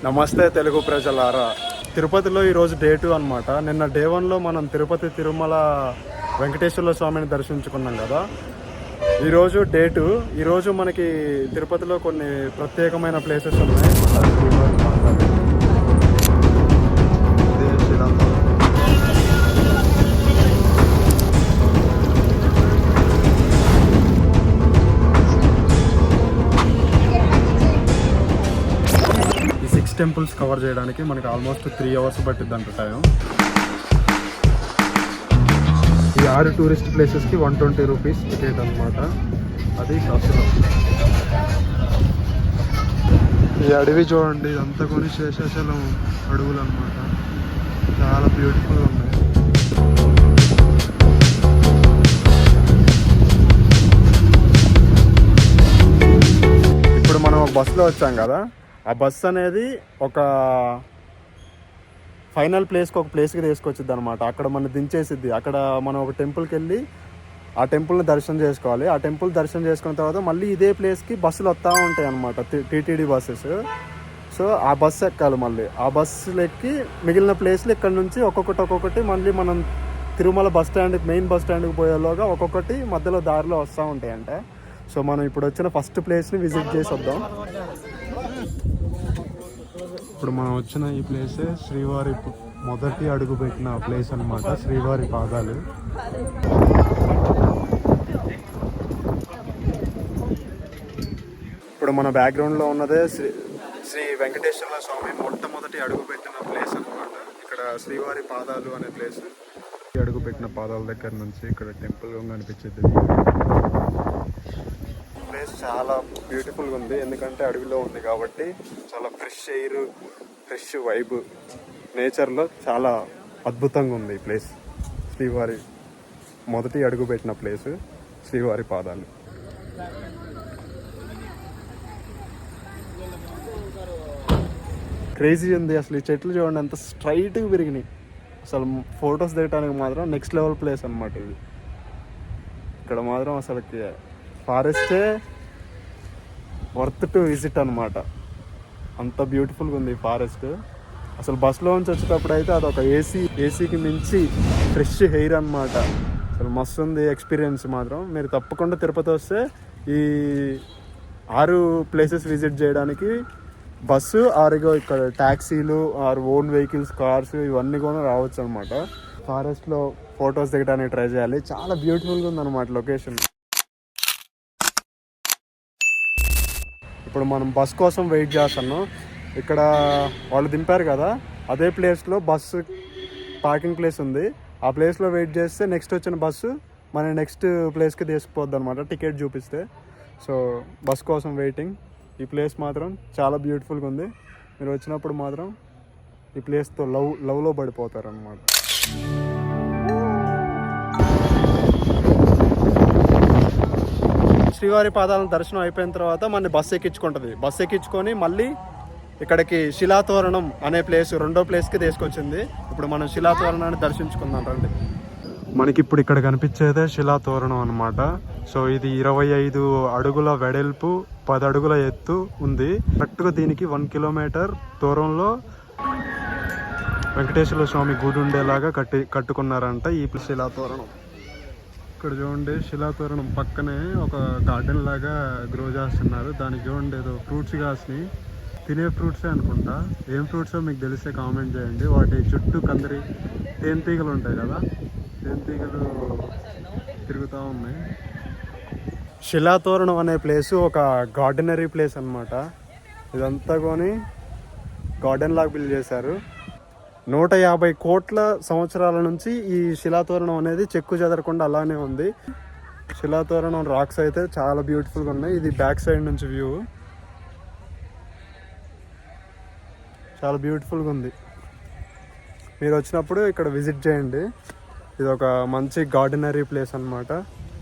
నమస్తే తెలుగు ప్రజలారా. తిరుపతిలో ఈరోజు డే 2 అనమాట. నిన్న డే 1లో మనం తిరుపతి తిరుమల వెంకటేశ్వర స్వామిని దర్శించుకున్నాం కదా. ఈరోజు డే 2. ఈరోజు మనకి తిరుపతిలో కొన్ని ప్రత్యేకమైన ప్లేసెస్ ఉన్నాయి. టెంపుల్స్ కవర్ చేయడానికి మనకి ఆల్మోస్ట్ 3 hours పట్టిద్ది అంట టైం. ఈ 6 టూరిస్ట్ ప్లేసెస్కి 120 రూపీస్ టికెట్ అనమాట. అది అసలు ఈ అడవి చూడండి, ఇదంతా కొని శేషాచలం అడవులు అనమాట. చాలా బ్యూటిఫుల్గా ఉన్నాయి. ఇప్పుడు మనం ఒక బస్సులో వచ్చాం కదా. ఆ బస్ అనేది ఒక ఫైనల్ ప్లేస్కి ఒక ప్లేస్కి తీసుకొచ్చిద్ది అనమాట. అక్కడ మనం దించేసిద్ది. అక్కడ మనం ఒక టెంపుల్కి వెళ్ళి ఆ టెంపుల్ని దర్శనం చేసుకోవాలి. ఆ టెంపుల్ దర్శనం చేసుకున్న తర్వాత మళ్ళీ ఇదే ప్లేస్కి బస్సులు వస్తూ ఉంటాయి అనమాట, టీటీడీ బస్సెస్. సో ఆ బస్సు ఎక్కాలి. మళ్ళీ ఆ బస్సులు ఎక్కి మిగిలిన ప్లేస్లు ఇక్కడ నుంచి ఒక్కొక్కటి మళ్ళీ మనం తిరుమల బస్ స్టాండ్కి, మెయిన్ బస్ స్టాండ్కి పోయేలోగా ఒక్కొక్కటి మధ్యలో దారిలో వస్తూ ఉంటాయంట. సో మనం ఇప్పుడు వచ్చిన ఫస్ట్ ప్లేస్ని విజిట్ చేసి వద్దాం. ఇప్పుడు మనం వచ్చిన ఈ ప్లేసే శ్రీవారి మొదటి అడుగు పెట్టిన ప్లేస్ అనమాట. శ్రీవారి పాదాలు. ఇప్పుడు మన బ్యాక్గ్రౌండ్లో ఉన్నదే శ్రీ వెంకటేశ్వర స్వామి మొట్టమొదటి అడుగు పెట్టిన ప్లేస్ అనమాట. ఇక్కడ శ్రీవారి పాదాలు అనే ప్లేస్. అడుగు పెట్టిన పాదాల దగ్గర నుంచి ఇక్కడ టెంపుల్ కనిపించింది. ప్లేస్ చాలా బ్యూటిఫుల్గా ఉంది, ఎందుకంటే అడవిలో ఉంది కాబట్టి. చాలా ఫ్రెష్ ఎయిర్, ఫ్రెష్ వైబ్, నేచర్లో చాలా అద్భుతంగా ఉంది ఈ ప్లేస్. శ్రీవారి మొదటి అడుగు పెట్టిన ప్లేస్ శ్రీవారి పాదాలు. క్రేజీ ఉంది అసలు. ఈ చెట్లు చూడండి ఎంత స్ట్రైట్గా పెరిగినాయి. అసలు ఫొటోస్ దిగడానికి మాత్రం నెక్స్ట్ లెవెల్ ప్లేస్ అనమాట ఇది. ఇక్కడ మాత్రం అసలుకి ఫారెస్టే వర్త్ టు విజిట్ అనమాట. అంత బ్యూటిఫుల్గా ఉంది ఈ ఫారెస్ట్. అసలు బస్సులో నుంచి వచ్చేటప్పుడు అయితే అదొక ఏసీకి మించి ఫ్రెష్ ఎయిర్ అనమాట. అసలు మస్తు ఉంది ఎక్స్పీరియన్స్ మాత్రం. మీరు తప్పకుండా తిరుపతి వస్తే ఈ 6 ప్లేసెస్ విజిట్ చేయడానికి బస్సు, ఆరుగో ఇక్కడ ట్యాక్సీలు, ఓన్ వెహికల్స్, కార్స్ ఇవన్నీ కూడా రావచ్చు అనమాట. ఫారెస్ట్లో ఫొటోస్ దిగడానికి ట్రై చేయాలి. చాలా బ్యూటిఫుల్గా ఉందన్నమాట లొకేషన్. ఇప్పుడు మనం బస్ కోసం వెయిట్ చేస్తున్నాం. ఇక్కడ వాళ్ళు దింపారు కదా, అదే ప్లేస్లో బస్సు పార్కింగ్ ప్లేస్ ఉంది. ఆ ప్లేస్లో వెయిట్ చేస్తే నెక్స్ట్ వచ్చిన బస్సు మన నెక్స్ట్ ప్లేస్కి తీసుకుపోద్ది అనమాట, టికెట్ చూపిస్తే. సో బస్ కోసం వెయిటింగ్. ఈ ప్లేస్ మాత్రం చాలా బ్యూటిఫుల్గా ఉంది. మీరు వచ్చినప్పుడు మాత్రం ఈ ప్లేస్తో లవ్లో పడిపోతారు అన్నమాట. శ్రీవారి పాదాలను దర్శనం అయిపోయిన తర్వాత మన బస్సు ఎక్కించుకుంటుంది. బస్సు ఎక్కించుకొని మళ్ళీ ఇక్కడికి శిలాతోరణం అనే ప్లేస్, రెండో ప్లేస్కి తీసుకొచ్చింది. ఇప్పుడు మనం శిలాతోరణాన్ని దర్శించుకుందాం రండి. మనకి ఇప్పుడు ఇక్కడ కనిపించేదే శిలాతోరణం అనమాట. సో ఇది 25 అడుగుల వెడల్పు, 10 అడుగుల ఎత్తు ఉంది. కరెక్ట్గా దీనికి 1 కిలోమీటర్ దూరంలో వెంకటేశ్వర స్వామి గుడి ఉండేలాగా కట్టుకున్నారంట ఈ శిలాతోరణం. ఇక్కడ చూడండి, శిలాతోరణం పక్కనే ఒక గార్డెన్ లాగా గ్రో చేస్తున్నారు. దానికి చూడండి ఏదో ఫ్రూట్స్ కాసినాయి. తినే ఫ్రూట్సే అనుకుంటా. ఏం ఫ్రూట్సో మీకు తెలిస్తే కామెంట్ చేయండి. వాటి చుట్టూ కందరి తేనెటీగలు ఉంటాయి కదా, తేనెటీగలు తిరుగుతూ ఉన్నాయి. శిలాతోరణం అనే ప్లేసు ఒక గార్డెనరీ ప్లేస్ అనమాట. ఇదంతా కొని గార్డెన్ లాగా బిల్డ్ చేశారు. 150 కోట్ల సంవత్సరాల నుంచి ఈ శిలాతోరణం అనేది చెక్కు చెదరకుండా అలానే ఉంది. శిలాతోరణం రాక్స్ అయితే చాలా బ్యూటిఫుల్గా ఉన్నాయి. ఇది బ్యాక్ సైడ్ నుంచి వ్యూ చాలా బ్యూటిఫుల్గా ఉంది. మీరు వచ్చినప్పుడు ఇక్కడ విజిట్ చేయండి. ఇది ఒక మంచి గార్డెనరీ ప్లేస్ అనమాట.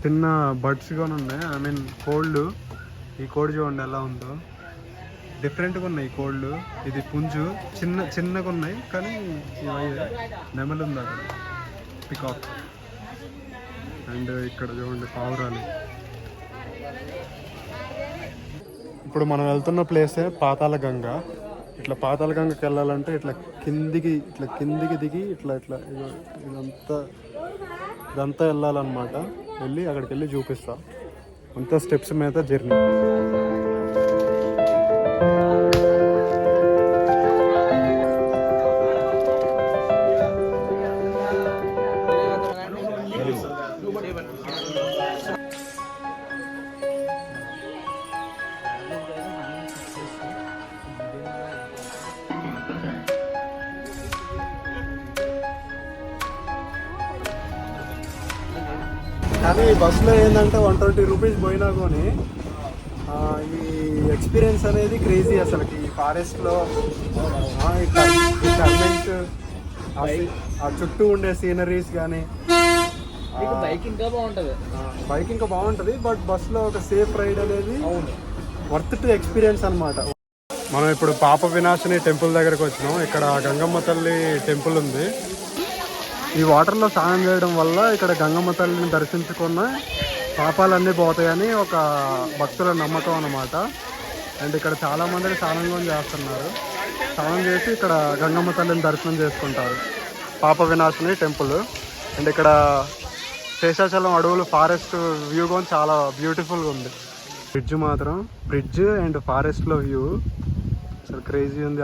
చిన్న బర్డ్స్ కూడా ఉన్నాయి. ఐ మీన్ కోళ్ళు. ఈ కోడి చూడండి ఎలా ఉందో, డిఫరెంట్గా ఉన్నాయి కోళ్ళు. ఇది పుంజు, చిన్నగా ఉన్నాయి కానీ నెమలు ఉంది అక్కడ, పికాక్. అండ్ ఇక్కడ చూడండి పావురాలు. ఇప్పుడు మనం వెళ్తున్న ప్లేసే పాతాళ గంగ. ఇట్లా పాతాళగంగకి వెళ్ళాలంటే ఇట్లా కిందికి దిగి ఇదంతా వెళ్ళాలన్నమాట. వెళ్ళి అక్కడికి వెళ్ళి చూపిస్తా. అంతా స్టెప్స్ మీద జర్నీ. కానీ బస్సులో ఏంటంటే 120 రూపీస్ పోయినా కానీ ఈ ఎక్స్పీరియన్స్ అనేది క్రేజీ అసలుకి. ఈ ఫారెస్ట్లో ఈ టర్మెంట్, ఆ చుట్టూ ఉండే సీనరీస్ కానీ బైక్ ఇంకా బాగుంటుంది. బట్ బస్సులో ఒక సేఫ్ రైడ్ అనేది వర్త్ టు ఎక్స్పీరియన్స్ అనమాట. మనం ఇప్పుడు పాప వినాశిని టెంపుల్ దగ్గరకు వచ్చినాం. ఇక్కడ గంగమ్మ తల్లి టెంపుల్ ఉంది. ఈ వాటర్లో స్నానం చేయడం వల్ల ఇక్కడ గంగమ్మ తల్లిని దర్శించుకున్న పాపాలన్నీ పోతాయని ఒక భక్తుల నమ్మకం అన్నమాట. అండ్ ఇక్కడ చాలామంది స్నానం కూడా చేస్తున్నారు. స్నానం చేసి ఇక్కడ గంగమ్మ తల్లిని దర్శనం చేసుకుంటారు. పాప వినాశిని టెంపుల్. అండ్ ఇక్కడ శేషాచలం అడవులు ఫారెస్ట్ వ్యూ కూడా చాలా బ్యూటిఫుల్గా ఉంది. బ్రిడ్జ్ అండ్ ఫారెస్ట్లో వ్యూ అసలు క్రేజీ ఉంది.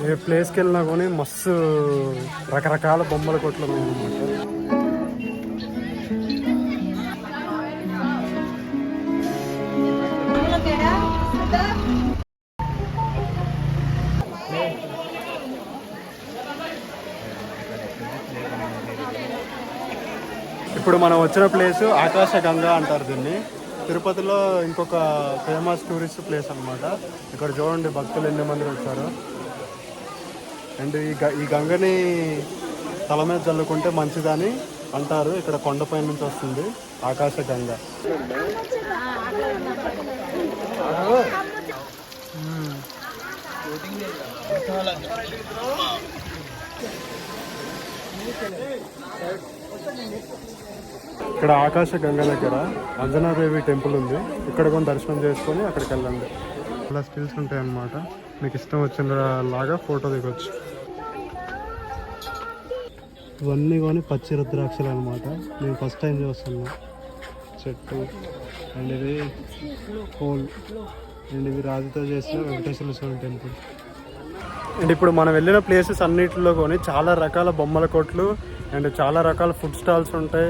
ఏ ప్లేస్కి వెళ్ళినా కానీ మస్తు రకరకాల బొమ్మల కొట్లు ఉన్నాయన్నమాట. ఇప్పుడు మనం వచ్చిన ప్లేసు ఆకాశగంగా అంటారు దీన్ని. తిరుపతిలో ఇంకొక ఫేమస్ టూరిస్ట్ ప్లేస్ అనమాట. ఇక్కడ చూడండి భక్తులు ఎన్ని మంది వచ్చారు. అండ్ ఈ గంగని తల మీద చల్లుకుంటే మంచిదని అంటారు. ఇక్కడ కొండపై నుంచి వస్తుంది ఆకాశగంగ. ఇక్కడ ఆకాశగంగ దగ్గర అంజనాదేవి టెంపుల్ ఉంది. ఇక్కడ కూడా దర్శనం చేసుకొని అక్కడికి వెళ్ళండి. ఇలా స్టిల్స్ ఉంటాయి అన్నమాట. మీకు ఇష్టం వచ్చిన లాగా ఫోటో దిగొచ్చు. ఇవన్నీ కానీ పచ్చి రుద్రాక్షలు అనమాట. నేను ఫస్ట్ టైం చూస్తున్నా. చెట్టు అండ్ ఇది హోల్ అండ్ ఇది రాజుతో చేసిన వెంకటేశ్వర స్వామి టెంపుల్. అండ్ ఇప్పుడు మనం వెళ్ళిన ప్లేసెస్ అన్నిటిలో కానీ చాలా రకాల బొమ్మల కొట్లు అండ్ చాలా రకాల ఫుడ్ స్టాల్స్ ఉంటాయి.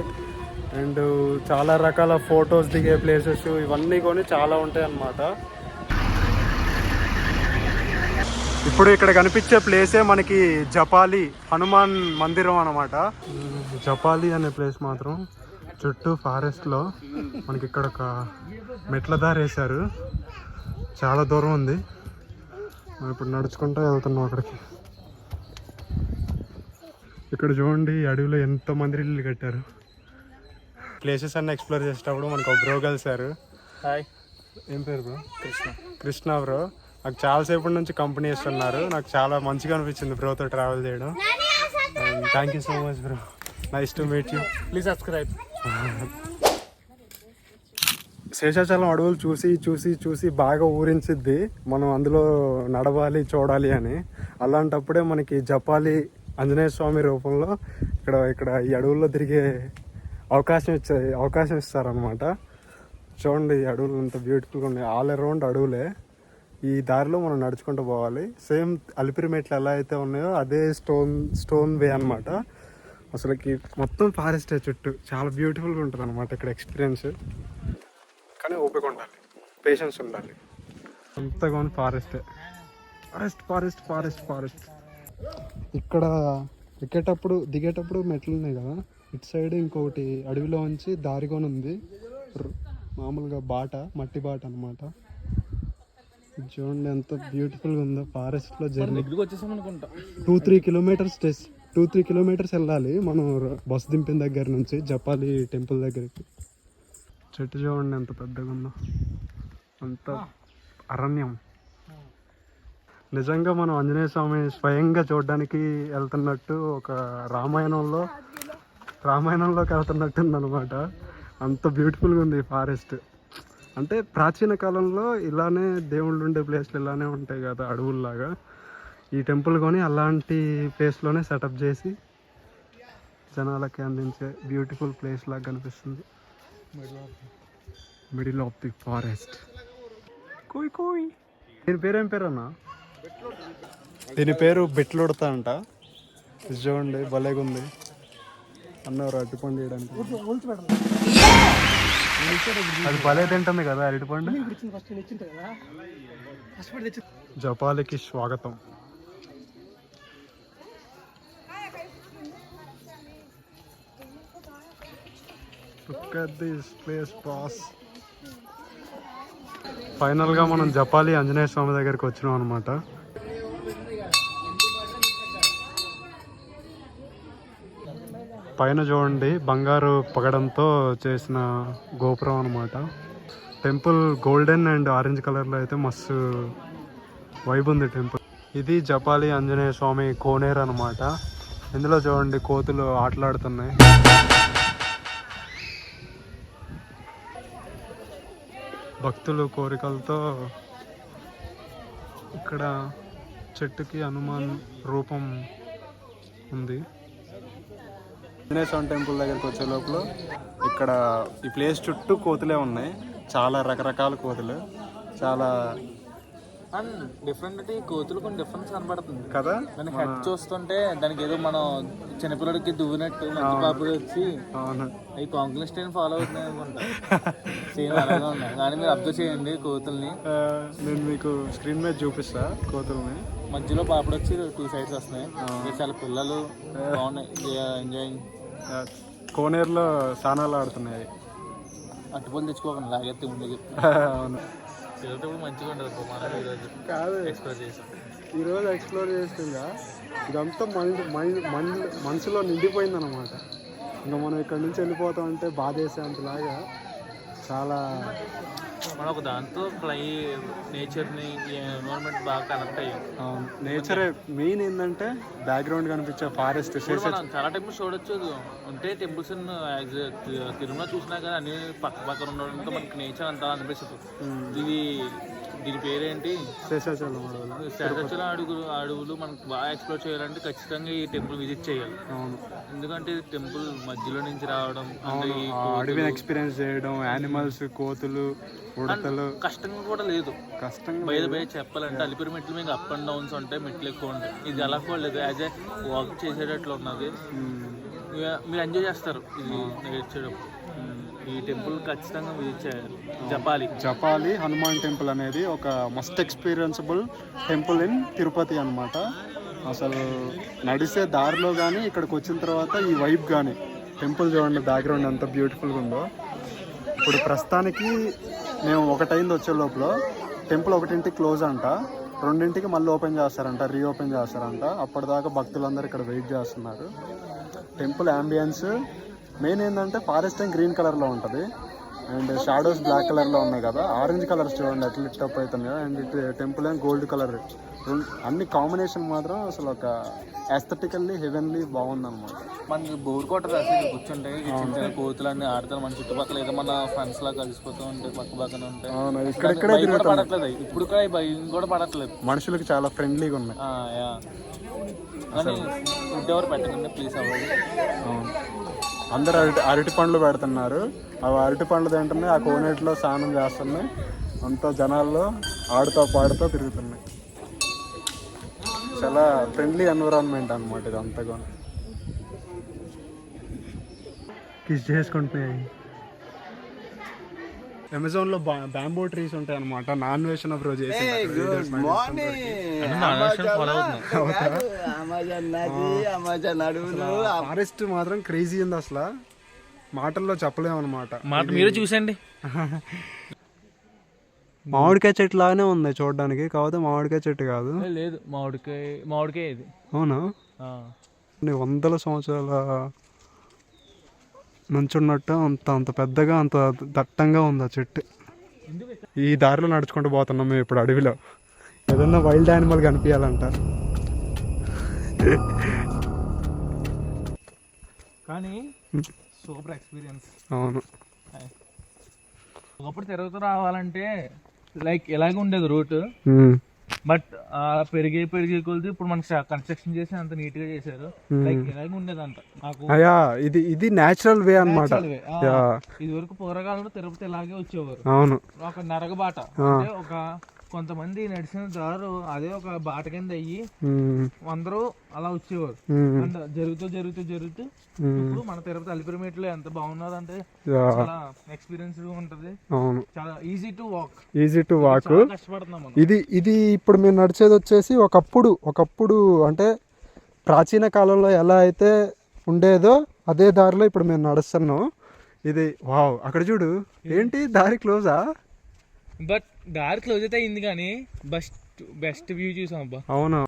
అండ్ చాలా రకాల ఫొటోస్ దిగే ప్లేసెస్ ఇవన్నీ కొని చాలా ఉంటాయి అన్నమాట. ఇప్పుడు ఇక్కడ కనిపించే ప్లేసే మనకి జపాలి హనుమాన్ మందిరం అన్నమాట. జపాలి అనే ప్లేస్ మాత్రం చుట్టూ ఫారెస్ట్లో మనకి ఇక్కడ ఒక మెట్ల దారి వేశారు. చాలా దూరం ఉంది. మనం ఇప్పుడు నడుచుకుంటూ వెళ్తున్నాం అక్కడికి. ఇక్కడ చూడండి అడవిలో ఎంతో మంది ఇల్లు కట్టారు. ప్లేసెస్ అన్నీ ఎక్స్ప్లోర్ చేసేటప్పుడు మనకు ఒక బ్రో కలిసారు. హాయ్, ఏం పేరు బ్రో? కృష్ణ బ్రో. నాకు చాలాసేపటి నుంచి కంపెనీ ఇస్తున్నారు. నాకు చాలా మంచిగా అనిపించింది బ్రోతో ట్రావెల్ చేయడం. Thank you so much bro. Nice to meet you. Please subscribe. Seshachalam అడవులు చూసి చూసి చూసి బాగా ఊరించిద్ది. మనం అందులో నడవాలి చూడాలి అని. అలాంటప్పుడే మనకి జపాలి ఆంజనేయ స్వామి రూపంలో ఇక్కడ ఈ అడవుల్లో తిరిగే అవకాశం ఇస్తారనమాట. చూడండి ఈ అడవులు అంత బ్యూటిఫుల్గా ఉన్నాయి. ఆల్ అరౌండ్ అడవులే. ఈ దారిలో మనం నడుచుకుంటూ పోవాలి. సేమ్ అలిపిరి మెట్లు ఎలా అయితే ఉన్నాయో అదే స్టోన్ వే అనమాట. అసలుకి మొత్తం ఫారెస్టే చుట్టూ. చాలా బ్యూటిఫుల్గా ఉంటుంది అనమాట ఇక్కడ ఎక్స్పీరియన్స్. కానీ ఓపిక ఉండాలి, పేషెన్స్ ఉండాలి. అంతగా ఫారెస్టే. ఫారెస్ట్. ఇక్కడ దిగేటప్పుడు మెట్లు ఉన్నాయి కదా. ఇటు సైడ్ ఇంకొకటి అడవిలో ఉంచి దారికొని ఉంది. మామూలుగా మట్టి బాట అనమాట. చూడండి ఎంత బ్యూటిఫుల్గా ఉందో. ఫారెస్ట్లో జర్నీ 2-3 కిలోమీటర్స్ వెళ్ళాలి మనం బస్ దింపిన దగ్గర నుంచి జపాలి టెంపుల్ దగ్గరికి. చెట్టు చూడండి ఎంత పెద్దగా ఉందో. అంత అరణ్యం. నిజంగా మనం ఆంజనేయ స్వామి స్వయంగా చూడడానికి వెళ్తున్నట్టు ఒక రామాయణంలోకి వెళ్తున్నట్టు ఉందన్నమాట. అంత బ్యూటిఫుల్గా ఉంది ఫారెస్ట్. అంటే ప్రాచీన కాలంలో ఇలానే దేవుళ్ళు ఉండే ప్లేస్లు ఇలానే ఉంటాయి కదా, అడవుల్లాగా. ఈ టెంపుల్ కొని అలాంటి ప్లేస్లోనే సెటప్ చేసి జనాలకి అందించే బ్యూటిఫుల్ ప్లేస్ లాగా కనిపిస్తుంది. Middle of the forest. కోయ్ కోయ్. దీని పేరేం పేరు అన్న? దీని పేరు బెట్లుడతా అంట. ఇది చూడండి భలేగా ఉంది. అన్నవారు అరటిపండు చేయడానికి. అది భలే తింటుంది కదా అరటిపండు. జపాలికి స్వాగతం. Look at this place, boss. ఫైనల్గా మనం జపాలి ఆంజనేయ స్వామి దగ్గరికి వచ్చినాం అనమాట. పైన చూడండి బంగారు పగడంతో చేసిన గోపురం అనమాట. టెంపుల్ గోల్డెన్ అండ్ ఆరెంజ్ కలర్లో అయితే మస్తు వైబ్ ఉంది టెంపుల్. ఇది జపాలి ఆంజనేయ స్వామి కోనేరు అనమాట. ఇందులో చూడండి కోతులు ఆటలాడుతున్నాయి. భక్తులు కోరికలతో ఇక్కడ చెట్టుకి హనుమాన్ రూపం ఉంది. ఆంజనేయ స్వామి టెంపుల్ దగ్గరికి వచ్చే లోపల ఇక్కడ ఈ ప్లేస్ చుట్టూ కోతులే ఉన్నాయి. చాలా రకరకాల కోతులు, చాలా డిఫరెంట్. కోతులు కొన్ని డిఫరెన్స్ కనబడుతుంది కదా. దాని హెడ్ చూస్తుంటే దానికి ఏదో మనం చిన్నపిల్లడికి దువ్వినట్టు మంచి పాపులు వచ్చి అవి కాంక్లెస్ ట్రైన్ ఫాలో అవుతున్నాయి అనుకుంటా. సేమ్ అలాగే ఉన్నాయి. కానీ మీరు అబ్జర్వ్ చేయండి కోతుల్ని. నేను మీకు స్క్రీన్ మీద చూపిస్తా కోతుల్ని. మధ్యలో పాపడు వచ్చి 2 సైడ్స్ వస్తున్నాయి. చాలా పిల్లలు బాగున్నాయి, ఎంజాయింగ్. కోనేరులో స్నానాలు ఆడుతున్నాయి. అట్టుపళ్ళు తెచ్చుకోకండి, లాగెత్తి ముందు. అవును, మంచిగా ఉండదు. కాదు ఎక్స్ప్లోర్ చేసాం ఈరోజు. ఎక్స్ప్లోర్ చేస్తుందా ఇదంతా మనసులో నిండిపోయింది అనమాట. ఇంకా మనం ఇక్కడ నుంచి వెళ్ళిపోతాం అంటే బాధేసే అంతలాగా చాలా. మనం ఒక దాంతో నేచర్ని, ఎన్విరాన్మెంట్ బాగా కనెక్ట్ అయ్యాం. నేచరే మెయిన్. ఏంటంటే బ్యాక్గ్రౌండ్ కనిపించే ఫారెస్ట్. మనం చాలా టెంపుల్స్ చూడొచ్చు. ఉంటే టెంపుల్స్ తిరుమల చూసినా కానీ అన్ని పక్కన ఉండడంతో మనకి నేచర్ అంతా అనిపిస్తుంది. దీని పేరేంటి? శేషాచలం అడవులు. మనకు బాగా ఎక్స్ప్లోర్ చేయాలంటే ఖచ్చితంగా ఈ టెంపుల్ విజిట్ చేయాలి. అవును, ఎందుకంటే టెంపుల్ మధ్యలో నుంచి రావడం, అడవిని ఎక్స్పీరియన్స్ చేయడం, యానిమల్స్, కోతులు, ఉడతలు. కష్టంగా కూడా లేదు. కష్టంగా బయట చెప్పాలంటే అలిపిరి మెట్లు మీకు అప్ అండ్ డౌన్స్ ఉంటాయి, మెట్లు ఎక్కువ ఉంటాయి. ఇది అలా కూడా లేదు, యాజ్ ఏ వాక్ చేసేటట్లు ఉన్నది. మీరు ఎంజాయ్ చేస్తారు ఇది నేర్చేటప్పుడు. ఈ టెంపుల్ ఖచ్చితంగా విజిట్ చేయాలి. జపాలి హనుమాన్ టెంపుల్ అనేది ఒక మస్ట్ ఎక్స్పీరియన్సబుల్ టెంపుల్ ఇన్ తిరుపతి అనమాట. అసలు నడిసే దారిలో కానీ ఇక్కడికి వచ్చిన తర్వాత ఈ వైబ్ కానీ, టెంపుల్ చూడండి బ్యాక్గ్రౌండ్ ఎంత బ్యూటిఫుల్గా ఉందో. ఇప్పుడు ప్రస్తుతానికి మేము 1 అయింది వచ్చే లోపల. టెంపుల్ 1ంటికి క్లోజ్ అంట, 2ంటికి మళ్ళీ ఓపెన్ చేస్తారంట, రీఓపెన్ చేస్తారంట. అప్పటిదాకా భక్తులందరూ ఇక్కడ వెయిట్ చేస్తున్నారు. టెంపుల్ యాంబియన్స్ మెయిన్ ఏంటంటే ఫారెస్ట్ అండ్ గ్రీన్ కలర్లో ఉంటుంది, అండ్ షాడోస్ బ్లాక్ కలర్లో ఉన్నాయి కదా. ఆరెంజ్ కలర్స్ చూడండి ఎట్లా లిట్ అవుతున్నాయో. అండ్ టెంపుల్ ఏం గోల్డ్ కలర్. అన్ని కాంబినేషన్ మాత్రం అసలు ఒక ఎస్థెటికల్లీ హెవెన్లీ బాగుందన్నమాట. మనకి బోర్ కొట్టదు అసలు కూర్చుంటే. కోతులు అన్ని ఆడతారు మన చుట్టుపక్కల. ఏదో మన ఫ్రెండ్స్ లా కలిసిపోతూ ఉంటాయి, పక్క పక్కన ఉంటాయి. పడట్లేదు ఇప్పుడు కూడా భయం కూడా పడట్లేదు. మనుషులకి చాలా ఫ్రెండ్లీగా ఉన్నాయి. కానీ ఫుడ్ ఎవరు పెట్టకండి ప్లీజ్ అవ్వదు. అందరు అరటి పండ్లు పెడుతున్నారు. అవి అరటి పండ్లు తింటున్నాయి, ఆ కోనేటిలో స్నానం చేస్తున్నాయి. అంతా జనాల్లో ఆడుతూ పాడుతూ తిరుగుతున్నాయి. చాలా ఫ్రెండ్లీ ఎన్విరాన్మెంట్ అనమాట ఇది అంతగా. కిస్ చేసుకుంటున్నాయి. అమెజాన్ లో బ్యాంబో ట్రీస్ ఉంటాయి అనమాట. నాన్ వేషన్ ఆఫ్ రోజు ఫారెస్ట్ మాత్రం క్రేజీ ఉంది అసలు, మాటల్లో చెప్పలేము అనమాట. మీరు చూసండి. మామిడికాయ చెట్టు లాగానే ఉంది చూడడానికి, కాకపోతే మామిడికాయ చెట్టు కాదు. లేదు, మామిడికాయ ఇది. అవునా? 100 సంవత్సరాల నుంచున్నట్టు అంత పెద్దగా, అంత దట్టంగా ఉంది ఆ చెట్టు. ఈ దారిలో నడుచుకుంటూ పోతున్నాం మేము ఇప్పుడు అడవిలో. ఏదన్నా వైల్డ్ యానిమల్ కనిపించాలంట. కానీ సూపర్ ఎక్స్పీరియన్స్. అవును, ఒకప్పుడు తిరుగుతూ రావాలంటే లైక్ ఎలాగ ఉండేది రూట్, బట్ పెరిగి కొలిది ఇప్పుడు మనకి కన్స్ట్రక్షన్ చేసి అంత నీట్ గా చేశారు. లైక్ ఎలాగ ఉండేదంట నాకు. ఇది నేచురల్ వే అన్నమాట. ఇది వరకు పూర్వకాలంలో తిరుపతి ఇలాగే వచ్చేవారు. అవును, ఒక నరగబాట అంటే ఒక కొంతమంది నడిచిన దారు అదే ఒక బాట కింద అయ్యి అందరూ అలా వచ్చేవారు. అండ్ జరుగుతూ ఇప్పుడు మన తిరుపతి అలిపిరిమేట్లో ఎంత బాగున్నదంటే చాలా ఎక్స్పీరియన్స్ ఉంటది. చాలా ఈజీ టు వాక్. కష్టపడుతున్నాం. ఇది ఇప్పుడు మేము నడిచేది వచ్చేసి ఒకప్పుడు అంటే ప్రాచీన కాలంలో ఎలా అయితే ఉండేదో అదే దారిలో ఇప్పుడు మేము నడుస్తున్నాం. ఇది వావ్, అక్కడ చూడు, ఏంటి దారి క్లోజా? బట్ దారి క్లోజ్ అయితే అయింది కానీ బెస్ట్ వ్యూ చూసాం అబ్బా. అవును,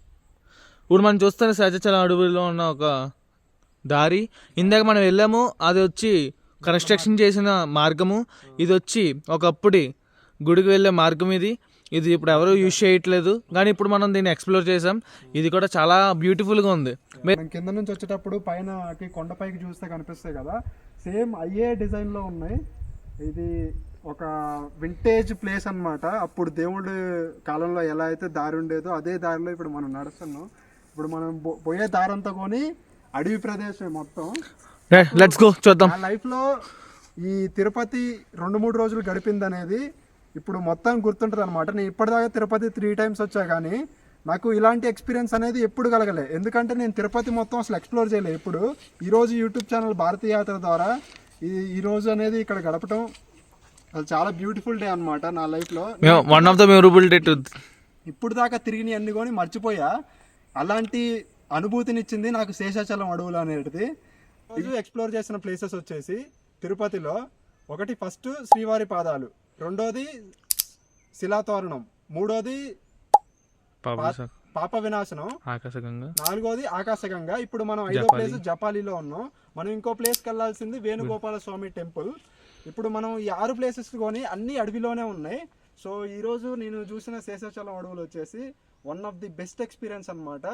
ఇప్పుడు మనం చూస్తున్న శేషాచలం అడవుల్లో ఉన్న ఒక దారి, ఇందాక మనం వెళ్ళాము, అది వచ్చి కన్స్ట్రక్షన్ చేసిన మార్గము, ఇది వచ్చి ఒకప్పుడు గుడికి వెళ్ళే మార్గం. ఇది ఇప్పుడు ఎవరు యూజ్ చేయట్లేదు, కానీ ఇప్పుడు మనం దీన్ని ఎక్స్ప్లోర్ చేసాం. ఇది కూడా చాలా బ్యూటిఫుల్గా ఉంది. కింద నుంచి వచ్చేటప్పుడు పైన కొండపైకి చూస్తే కనిపిస్తాయి కదా, సేమ్ అయ్యే డిజైన్లో ఉన్నాయి. ఇది ఒక వింటేజ్ ప్లేస్ అన్నమాట. అప్పుడు దేవుడి కాలంలో ఎలా అయితే దారి ఉండేదో అదే దారిలో ఇప్పుడు మనం నడుస్తున్నాం. ఇప్పుడు మనం పోయే దారంతా కొని అడవి ప్రదేశం మొత్తం. లెట్స్ గో చూద్దాం. నా లైఫ్లో ఈ తిరుపతి 2-3 రోజులు గడిపింది అనేది ఇప్పుడు మొత్తం గుర్తుంటుంది అనమాట. నేను ఇప్పటిదాకా తిరుపతి 3 times వచ్చా, కానీ నాకు ఇలాంటి ఎక్స్పీరియన్స్ అనేది ఎప్పుడు కలగలే. ఎందుకంటే నేను తిరుపతి మొత్తం అసలు ఎక్స్ప్లోర్ చేయలేదు ఎప్పుడు. ఈరోజు యూట్యూబ్ ఛానల్ భారతీయ యాత్ర ద్వారా ఈ రోజు అనేది ఇక్కడ గడపటం అది చాలా బ్యూటిఫుల్ డే అనమాట నా లైఫ్లో. One of the memorable day. ఇప్పుడు దాకా తిరిగి అన్ని కొని మర్చిపోయా. అలాంటి అనుభూతినిచ్చింది నాకు శేషాచలం అడవులు అనేది. ఇది ఎక్స్ప్లోర్ చేసిన ప్లేసెస్ వచ్చేసి తిరుపతిలో ఒకటి ఫస్ట్ శ్రీవారి పాదాలు, రెండోది శిలాతోరణం, మూడోది పాప వినాశనం, నాలుగోది ఆకాశగంగా. ఇప్పుడు మనం 5వ ప్లేస్ జపాలిలో ఉన్నాం. మనం ఇంకో ప్లేస్కి వెళ్ళాల్సింది వేణుగోపాల స్వామి టెంపుల్. ఇప్పుడు మనం ఈ 6 ప్లేసెస్ కొని అన్ని అడవిలోనే ఉన్నాయి. సో ఈరోజు నేను చూసిన శేషాచలం అడవులు వచ్చేసి one of the best experience అనమాట.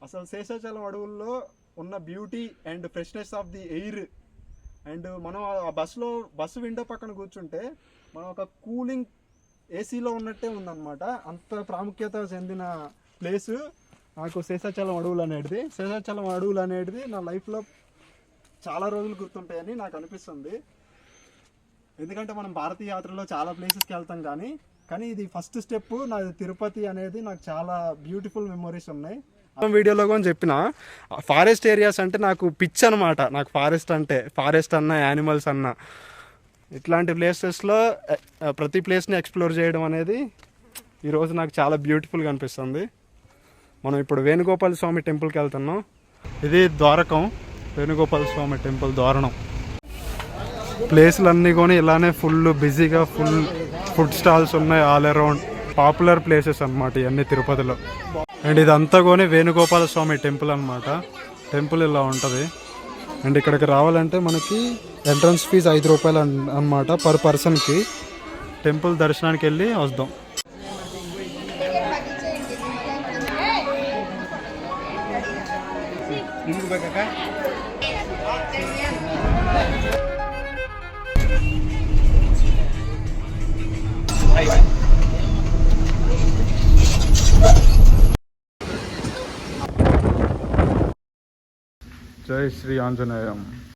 అసలు శేషాచలం అడవుల్లో ఉన్న beauty and freshness of the air, and మనం ఆ బస్సు విండో పక్కన కూర్చుంటే మనం ఒక కూలింగ్ ఏసీలో ఉన్నట్టే ఉందన్నమాట. అంత ప్రాముఖ్యత చెందిన ప్లేసు నాకు శేషాచలం అడవులు అనేది. శేషాచలం అడవులు అనేది నా లైఫ్లో చాలా రోజులు గుర్తుంటాయని నాకు అనిపిస్తుంది. ఎందుకంటే మనం భారతీయ యాత్రలో చాలా ప్లేసెస్కి వెళ్తాం, కానీ ఇది ఫస్ట్ స్టెప్. నాది తిరుపతి అనేది నాకు చాలా బ్యూటిఫుల్ మెమొరీస్ ఉన్నాయి. వీడియోలో కూడా చెప్పిన ఫారెస్ట్ ఏరియాస్ అంటే నాకు పిచ్ అనమాట. నాకు ఫారెస్ట్ అన్న యానిమల్స్ అన్న ఇట్లాంటి ప్లేసెస్లో ప్రతి ప్లేస్ని ఎక్స్ప్లోర్ చేయడం అనేది ఈరోజు నాకు చాలా బ్యూటిఫుల్గా అనిపిస్తుంది. మనం ఇప్పుడు వేణుగోపాల స్వామి టెంపుల్కి వెళ్తున్నాం. ఇది ద్వారకం, వేణుగోపాల స్వామి టెంపుల్ ద్వారణం. ప్లేసులన్నీ కొని ఇలానే ఫుల్ బిజీగా ఫుల్ ఫుడ్ స్టాల్స్ ఉన్నాయి ఆల్ అరౌండ్. పాపులర్ ప్లేసెస్ అనమాట ఇవన్నీ తిరుపతిలో. అండ్ ఇదంతా కొని వేణుగోపాల స్వామి టెంపుల్ అనమాట. టెంపుల్ ఇలా ఉంటుంది. అండ్ ఇక్కడికి రావాలంటే మనకి ఎంట్రన్స్ ఫీజు 5 రూపాయలు అనమాట పర్ పర్సన్కి. టెంపుల్ దర్శనానికి వెళ్ళి వద్దాం. జై శ్రీ ఆంజనేయం.